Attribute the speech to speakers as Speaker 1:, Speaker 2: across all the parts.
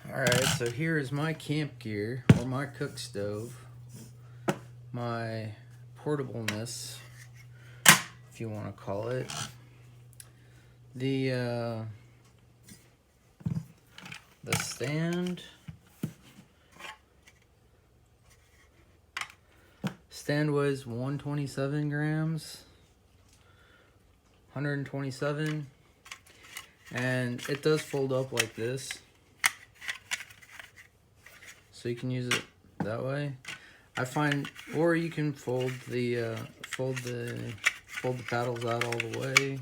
Speaker 1: Alright, so here is my camp gear, or my cook stove, my portableness, if you want to call it. The stand weighs 127 grams, 127, and it does fold up like this. So you can use it that way. I find, or you can fold the paddles out all the way,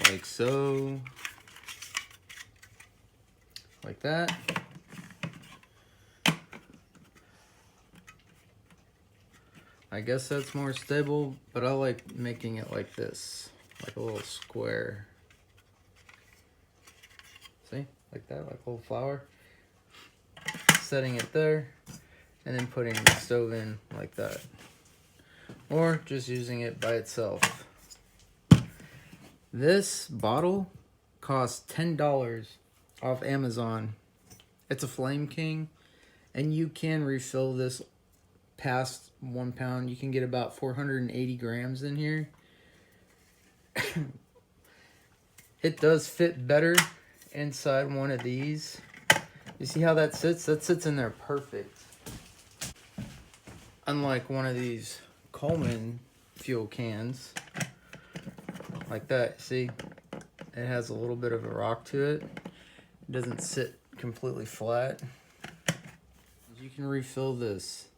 Speaker 1: like so, like that. I guess that's more stable, but I like making it like this, like a little square. See, like that, like a little flower. Setting it there, and then putting the stove in like that, or just using it by itself. This bottle costs $10 off Amazon. It's a Flame King, and you can refill this past 1 pound. You can get about 480 grams in here. It does fit better inside one of these. You see how that sits? That sits in there perfect. Unlike one of these Coleman fuel cans, like that, see? It has a little bit of a rock to it. It doesn't sit completely flat. You can refill this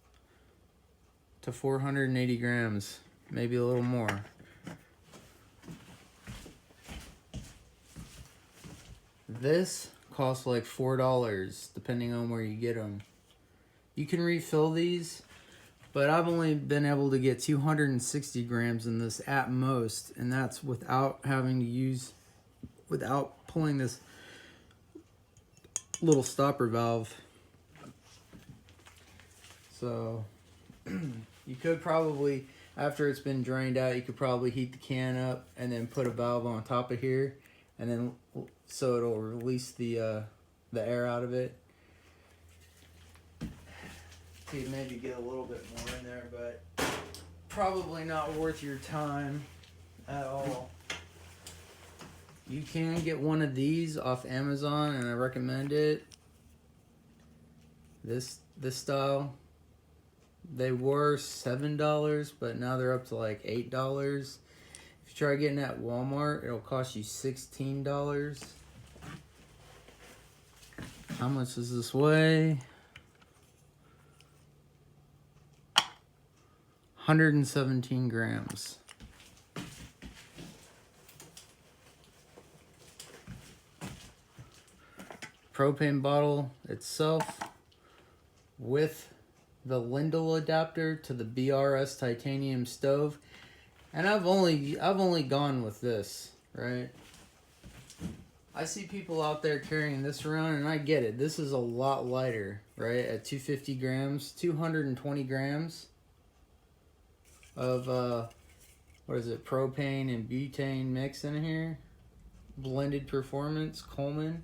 Speaker 1: to 480 grams, maybe a little more. This costs like $4 depending on where you get them. You can refill these, but I've only been able to get 260 grams in this at most, and that's without pulling this little stopper valve. So you could probably, after it's been drained out, you could probably heat the can up and then put a valve on top of here, and then so it'll release the air out of it. So you maybe get a little bit more in there, but probably not worth your time at all. You can get one of these off Amazon, and I recommend it. This style. They were $7, but now they're up to like $8. If you try getting at Walmart, it'll cost you $16. How much does this weigh? 117 grams. Propane bottle itself with the Lindal adapter to the BRS titanium stove, and I've only gone with this, right? I see people out there carrying this around, and I get it. This is a lot lighter, right? At 250 grams, 220 grams of what is it? Propane and butane mix in here. Blended performance, Coleman.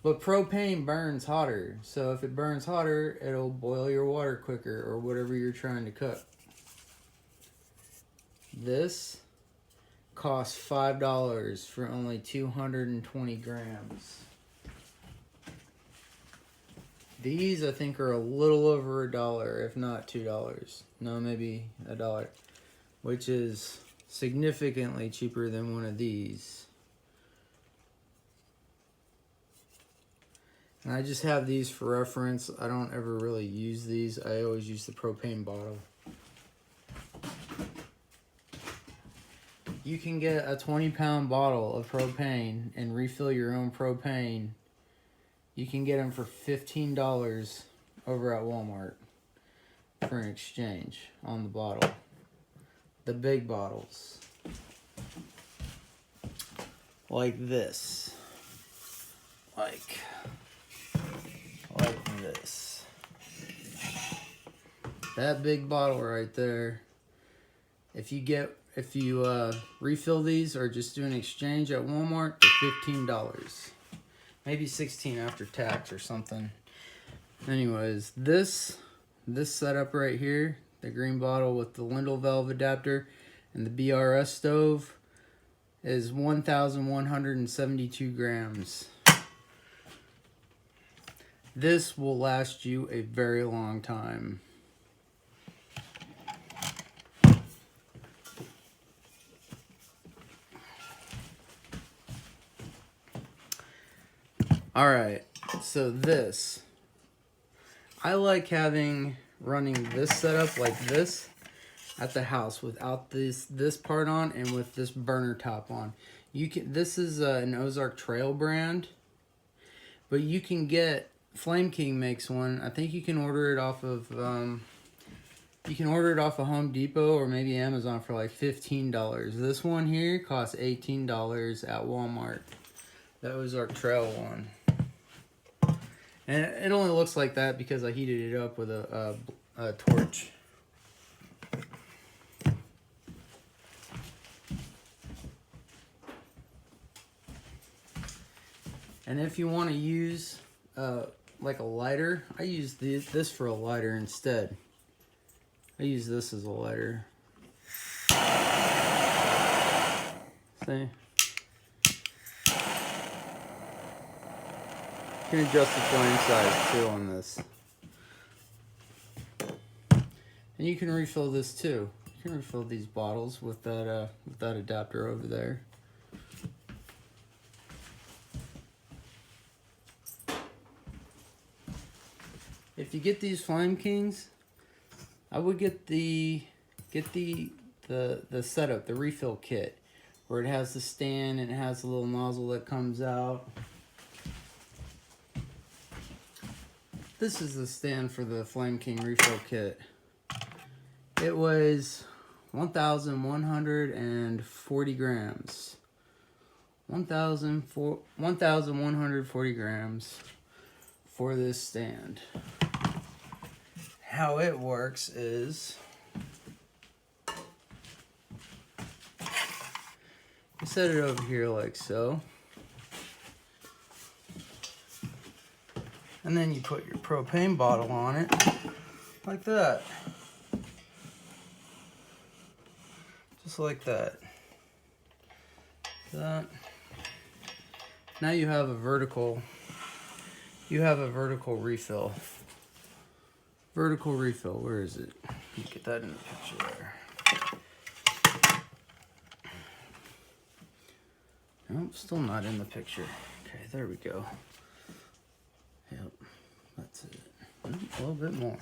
Speaker 1: But propane burns hotter, so if it burns hotter, it'll boil your water quicker or whatever you're trying to cook. This costs $5 for only 220 grams. These I think are a little over $1, if not $2. No, maybe $1, which is significantly cheaper than one of these. And I just have these for reference. I don't ever really use these. I always use the propane bottle. You can get a 20-pound bottle of propane and refill your own propane. You can get them for $15 over at Walmart for an exchange on the bottle. The big bottles. Like this. Like this. That big bottle right there. If you refill these or just do an exchange at Walmart, they're $15. maybe 16 after tax or something. Anyways, this setup right here, the green bottle with the Lindal valve adapter and the BRS stove, is 1,172 grams. This will last you a very long time. Alright, so this, I like running this setup like this at the house without this part on and with this burner top on. This is an Ozark Trail brand, but you can get, Flame King makes one. I think you can order it off of Home Depot or maybe Amazon for like $15. This one here costs $18 at Walmart. The Ozark Trail one. And it only looks like that because I heated it up with a torch. And if you want to use like a lighter, I use this for a lighter instead. I use this as a lighter. See? You can adjust the flame size too on this. And you can refill this too. You can refill these bottles with that adapter over there. If you get these Flame Kings, I would get the setup, the refill kit, where it has the stand and it has a little nozzle that comes out. This is the stand for the Flame King refill kit. It was 1,140 grams. 1,140 grams for this stand. How it works is you set it over here like so. And then you put your propane bottle on it like that. Just like that. Now you have a vertical refill. Vertical refill, where is it? Let me get that in the picture there. Nope, still not in the picture. Okay, there we go. Yep, that's it. A little bit more.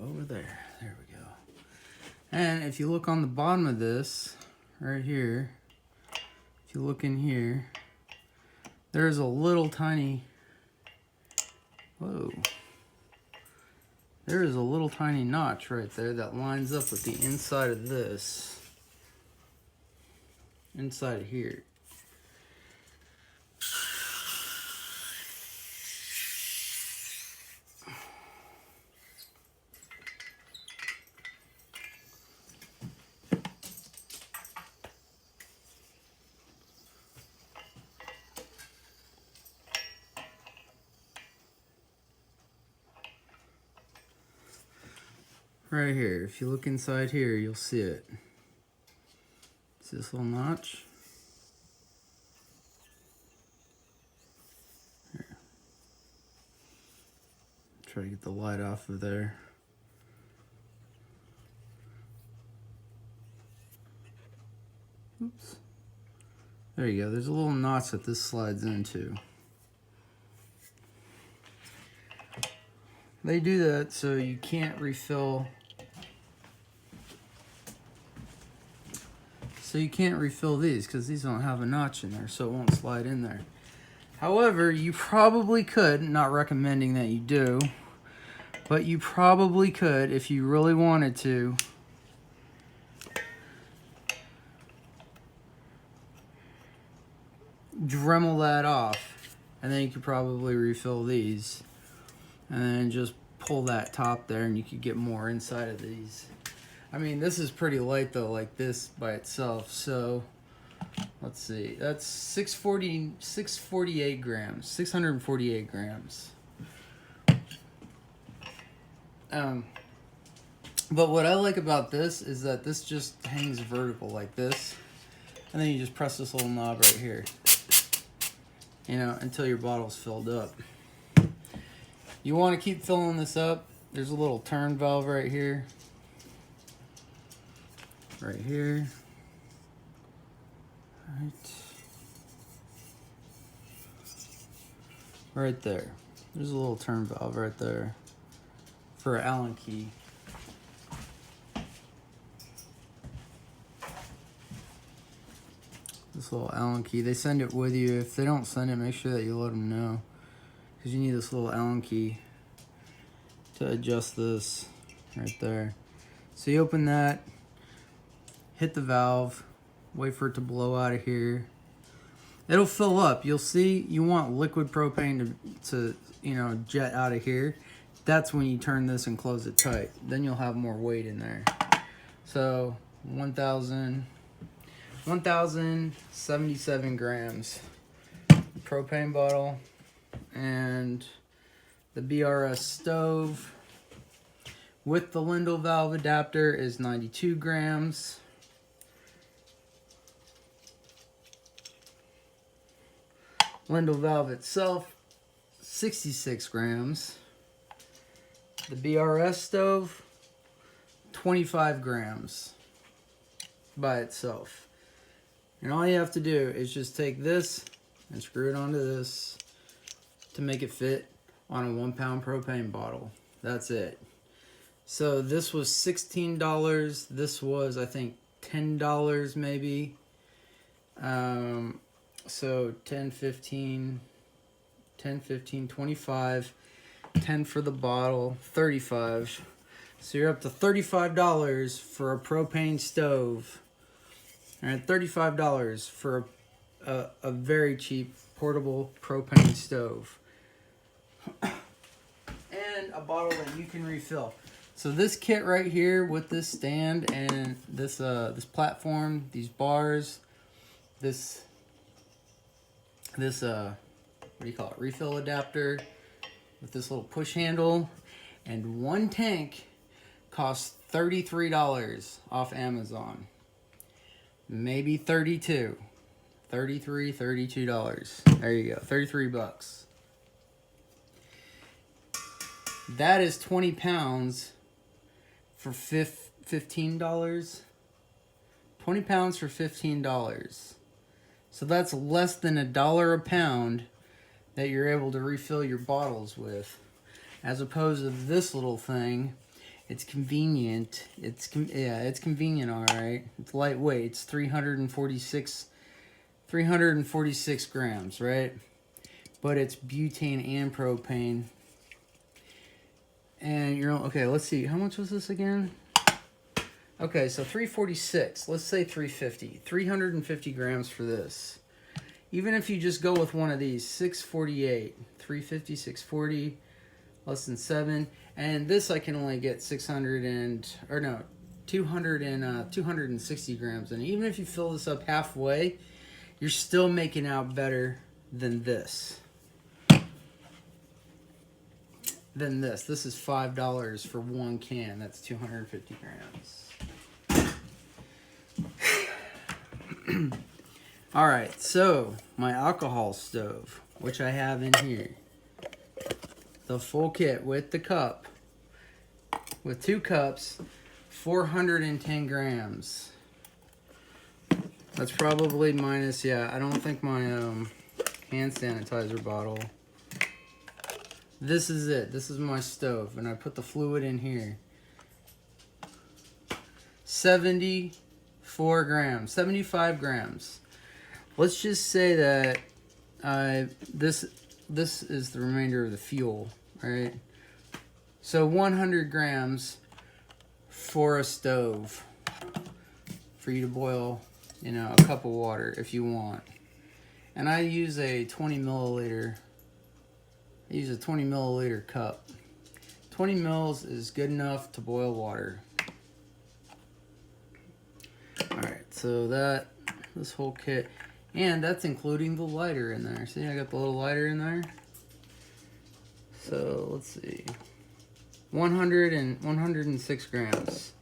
Speaker 1: Over there, there we go. And if you look on the bottom of this, right here, if you look in here, there's a little tiny, whoa. There is a little tiny notch right there that lines up with the inside of this. Inside of here. Right here, if you look inside here, you'll see it. See this little notch? Here. Try to get the light off of there. Oops. There you go, there's a little notch that this slides into. They do that so you can't refill. So you can't refill these because these don't have a notch in there, so it won't slide in there. However, you probably could, not recommending that you do, but you probably could, if you really wanted to, Dremel that off, and then you could probably refill these, and then just pull that top there and you could get more inside of these. I mean, this is pretty light though, like this by itself, so let's see, that's 648 grams, 648 grams. But what I like about this is that this just hangs vertical like this, and then you just press this little knob right here, you know, until your bottle's filled up. You want to keep filling this up. There's a little turn valve right here. Right here. Right there. There's a little turn valve right there for an Allen key. This little Allen key. They send it with you. If they don't send it, make sure that you let them know, because you need this little Allen key to adjust this right there. So you open that, hit the valve, wait for it to blow out of here. It'll fill up. You'll see you want liquid propane to you know, jet out of here. That's when you turn this and close it tight. Then you'll have more weight in there. So 1,077 grams propane bottle, and the BRS stove with the Lindal valve adapter is 92 grams. Lindal valve itself, 66 grams. The BRS stove, 25 grams by itself. And all you have to do is just take this and screw it onto this to make it fit on a 1 pound propane bottle. That's it. So this was $16. This was, I think, $10 maybe. So 10, 15, 25, 10 for the bottle, 35. So you're up to $35 for a propane stove. All right, $35 for a very cheap portable propane stove. And a bottle that you can refill. So this kit right here with this stand and this this platform, these bars, this what do you call it, refill adapter with this little push handle, and one tank costs $33 off Amazon. Maybe $32. $32. There you go. 33 bucks. That is 20 pounds for $15. 20 pounds for $15. So that's less than $1 a pound that you're able to refill your bottles with. As opposed to this little thing, it's convenient. It's convenient, all right. It's lightweight. It's 346 grams, right? But it's butane and propane. And you're okay. Let's see. How much was this again? Okay, so 346. Let's say 350. 350 grams for this. Even if you just go with one of these, 648, 350, 640, less than 7. And this I can only get 260 grams. And even if you fill this up halfway, you're still making out better than this. This is $5 for one can. That's 250 grams. All right, so my alcohol stove, which I have in here, the full kit with the cup, with 2 cups, 410 grams. That's probably minus, yeah, I don't think my hand sanitizer bottle. This is it. This is my stove, and I put the fluid in here. 74 grams, 75 grams. Let's just say that this is the remainder of the fuel, right? So 100 grams for a stove for you to boil, you know, a cup of water if you want. And I use a 20 milliliter. I use a 20 milliliter cup. 20 mils is good enough to boil water. All right, so this whole kit. And that's including the lighter in there. See, I got the little lighter in there. So let's see, 106 grams.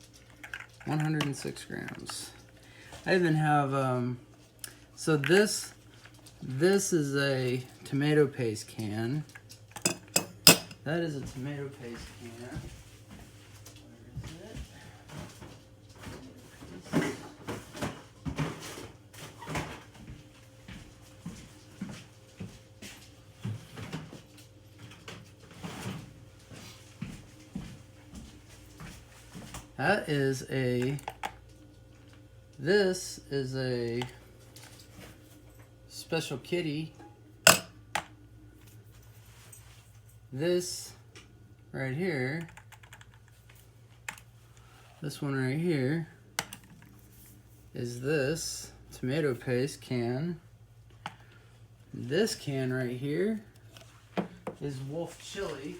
Speaker 1: 106 grams. I even have so this is a tomato paste can. That is a tomato paste can. Where is it? That is a, this is a special kitty. This right here, this one right here, is this tomato paste can. This can right here is Wolf Chili.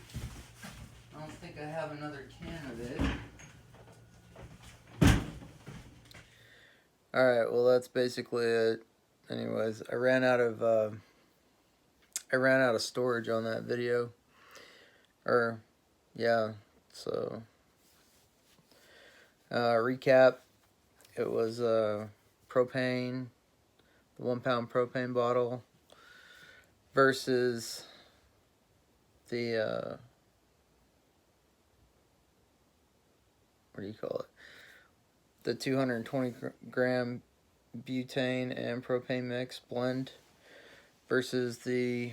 Speaker 1: I don't think I have another can of it. Alright, well that's basically it. Anyways, I ran out of storage on that video. Or yeah, so recap, it was propane, the 1 pound propane bottle versus the what do you call it? The 220 gram butane and propane mix blend versus the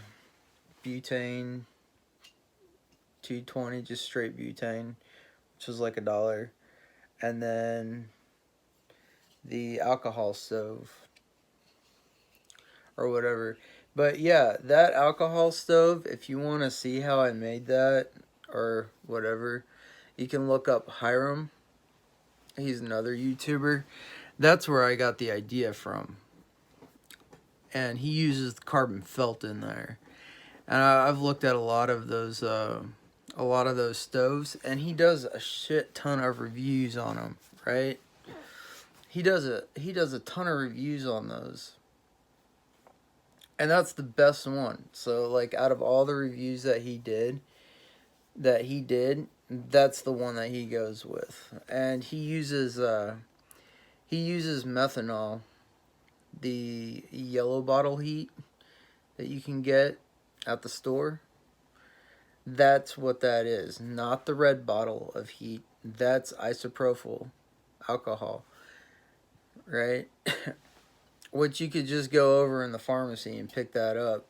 Speaker 1: butane 220, just straight butane, which was like $1, and then the alcohol stove or whatever. But yeah, that alcohol stove, if you want to see how I made that or whatever, you can look up Hiram. He's another YouTuber. That's where I got the idea from. And he uses carbon felt in there. And I've looked at a lot of those stoves, and he does a shit ton of reviews on them, right? He does a ton of reviews on those. And that's the best one. So like out of all the reviews that he did, that's the one that he goes with. And he uses methanol, the yellow bottle heat that you can get at the store. That's what that is, not the red bottle of heat. That's isopropyl alcohol, right? Which you could just go over in the pharmacy and pick that up.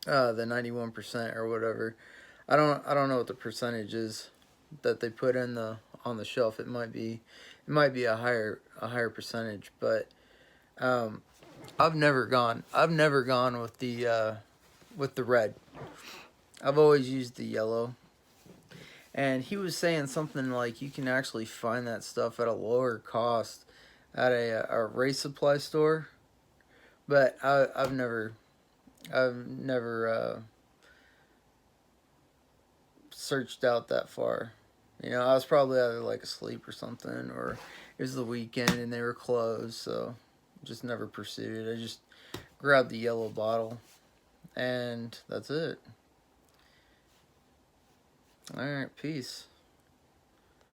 Speaker 1: The 91% or whatever. I don't know what the percentage is that they put in on the shelf. It might be a higher percentage, but I've never gone with the red. I've always used the yellow. And he was saying something like you can actually find that stuff at a lower cost at a race supply store, but I've never searched out that far. You know, I was probably either like asleep or something, or it was the weekend and they were closed, so just never pursued it. I just grabbed the yellow bottle, and that's it. Alright, peace.